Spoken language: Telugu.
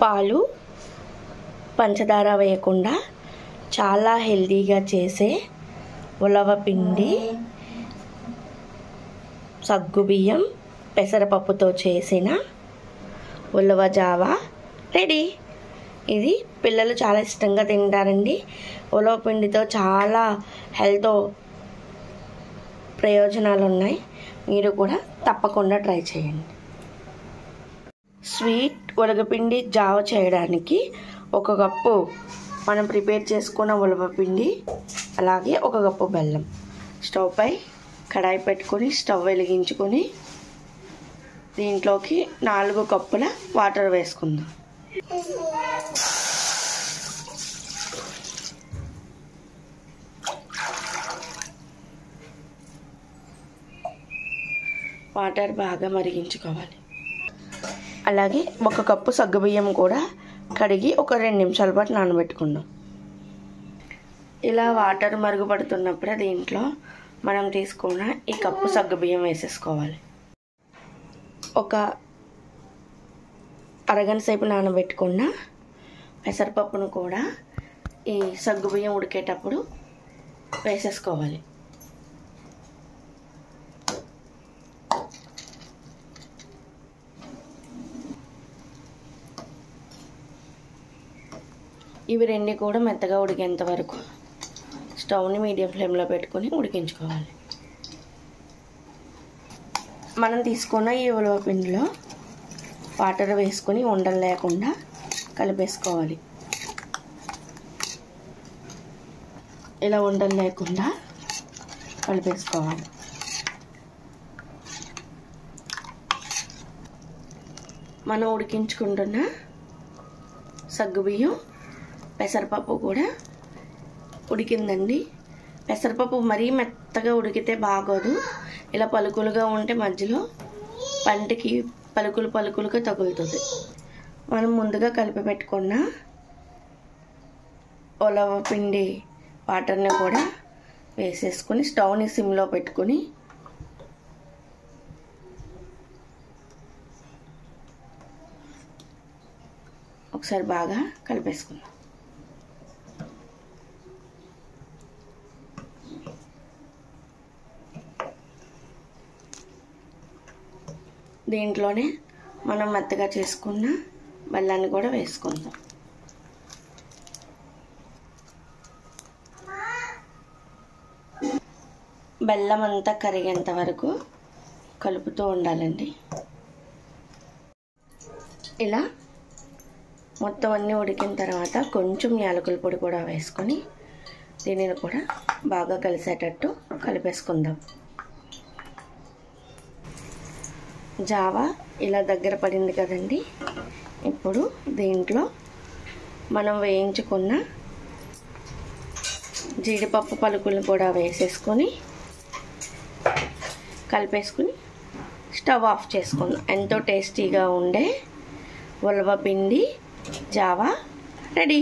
పాలు పంచదార వేయకుండా చాలా హెల్తీగా చేసే ఉలవపిండి సగ్గుబియ్యం పెసరపప్పుతో చేసిన ఉలవ జావా రెడీ. ఇది పిల్లలు చాలా ఇష్టంగా తింటారండి. ఉలవపిండితో చాలా హెల్త్ ప్రయోజనాలు ఉన్నాయి. మీరు కూడా తప్పకుండా ట్రై చేయండి. స్వీట్ ఉలవపిండి జావ చేయడానికి 1 కప్పు మనం ప్రిపేర్ చేసుకున్న ఉలవపిండి, అలాగే 1 కప్పు బెల్లం. స్టవ్ పై కడాయి పెట్టుకొని స్టవ్ వెలిగించుకొని దీంట్లోకి 4 కప్పుల వాటర్ వేసుకుందాం. వాటర్ బాగా మరిగించుకోవాలి. అలాగే 1 కప్పు సగ్గుబియ్యం కూడా కడిగి ఒక 2 నిమిషాల పాటు నానబెట్టుకుందాం. ఇలా వాటర్ మరుగుపడుతున్నప్పుడే దీంట్లో మనం తీసుకున్న ఈ కప్పు సగ్గుబియ్యం వేసేసుకోవాలి. ఒక అరగంట సేపు నానబెట్టుకున్న పెసరపప్పును కూడా ఈ సగ్గుబియ్యం ఉడికేటప్పుడు వేసేసుకోవాలి. ఇవి 2 కూడా మెత్తగా ఉడికేంత వరకు స్టవ్ని మీడియం ఫ్లేమ్లో పెట్టుకొని ఉడికించుకోవాలి. మనం తీసుకున్న ఈ ఉలవపిండిలో వాటర్ వేసుకొని ఉండలు లేకుండా కలిపేసుకోవాలి. ఇలా ఉండలు లేకుండా కలిపేసుకోవాలి. మనం ఉడికించుకుంటున్న సగ్గుబియ్యం పెసరపప్పు కూడా ఉడికిందండి. పెసరపప్పు మరీ మెత్తగా ఉడికితే బాగోదు. ఇలా పలుకులుగా ఉంటే మధ్యలో పంటికి పలుకులుగా తగులుతుంది. మనం ముందుగా కలిపి పెట్టుకున్న ఉలవపిండి వాటర్ని కూడా వేసేసుకొని స్టవ్ని సిమ్లో పెట్టుకొని ఒకసారి బాగా కలిపేసుకుందాం. దీంట్లోనే మనం మెత్తగా చేసుకున్న బెల్లాన్ని కూడా వేసుకుందాం. బెల్లం అంతా కరిగేంత వరకు కలుపుతూ ఉండాలండి. ఇలా మొత్తం అన్నీ ఉడికిన తర్వాత కొంచెం యాలకుల పొడి కూడా వేసుకొని దీనిని కూడా బాగా కలిసేటట్టు కలిపేసుకుందాం. జావా ఇలా దగ్గర పడింది కదండి. ఇప్పుడు దీంట్లో మనం వేయించుకున్న జీడిపప్పు పలుకులను కూడా వేసేసుకొని కలిపేసుకుని స్టవ్ ఆఫ్ చేసుకుందాం. ఎంతో టేస్టీగా ఉండే ఉలవపిండి జావా రెడీ.